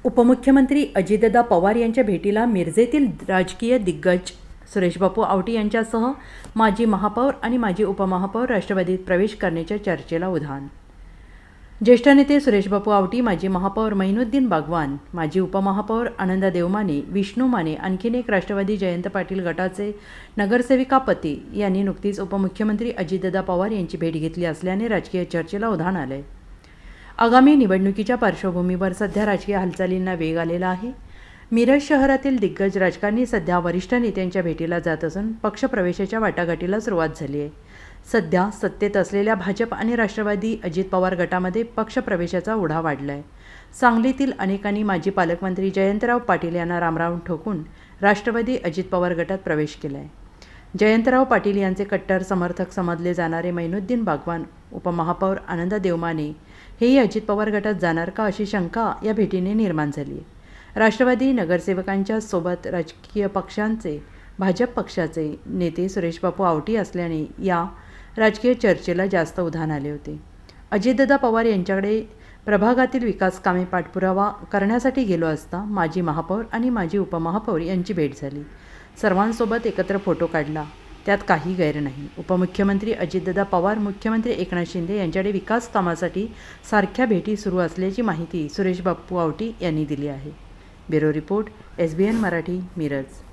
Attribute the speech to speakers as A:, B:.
A: उपमुख्यमंत्री अजितदादा पवार यांच्या भेटीला मिरजेतील राजकीय दिग्गज सुरेशबापू आवटी यांच्यासह माजी महापौर आणि माजी उपमहापौर राष्ट्रवादीत प्रवेश करण्याच्या चर्चेला उधाण. ज्येष्ठ नेते सुरेशबापू आवटी, माजी महापौर महिनुद्दीन बागवान, माजी उपमहापौर आनंदा देवमाने, विष्णू माने, आणखीन एक राष्ट्रवादी जयंत पाटील गटाचे नगरसेविका पती यांनी नुकतीच उपमुख्यमंत्री अजितदादा पवार यांची भेट घेतली असल्याने राजकीय चर्चेला उधाण आलंय. आगामी निवडणुकीच्या पार्श्वभूमीवर सध्या राजकीय हालचालींना वेग आलेला आहे. मिरज शहरातील दिग्गज राजकारणी सध्या वरिष्ठ नेत्यांच्या भेटीला जात असून पक्षप्रवेशाच्या वाटाघाटीला सुरुवात झाली आहे. सध्या सत्तेत असलेल्या भाजप आणि राष्ट्रवादी अजित पवार गटामध्ये पक्षप्रवेशाचा ओढा वाढला आहे. सांगलीतील अनेकांनी माजी पालकमंत्री जयंतराव पाटील यांना रामराम ठोकून राष्ट्रवादी अजित पवार गटात प्रवेश केला आहे. जयंतराव पाटील यांचे कट्टर समर्थक समजले जाणारे महिनुद्दीन बागवान, उपमहापौर आनंदा देवमाने हेही अजित पवार गटात जाणार का, अशी शंका या भेटीने निर्माण झाली आहे. राष्ट्रवादी नगरसेवकांच्या सोबत राजकीय पक्षांचे भाजप पक्षाचे नेते सुरेशबापू आवटी असल्याने या राजकीय चर्चेला जास्त उधाण आले होते. अजितदादा पवार यांच्याकडे प्रभागातील विकास कामे पाठपुरावा करण्यासाठी गेलो असता माजी महापौर आणि माजी उपमहापौर यांची भेट झाली. सर्वांसोबत एकत्र फोटो काढला, त्यात काही गैर नाही. उपमुख्यमंत्री अजितदादा पवार, मुख्यमंत्री एकनाथ शिंदे यांच्याकडे विकास कामासाठी सारख्या भेटी सुरू असल्याची माहिती सुरेशबापू आवटी यांनी दिली आहे. Bureau report, SBN Marathi, Miraj.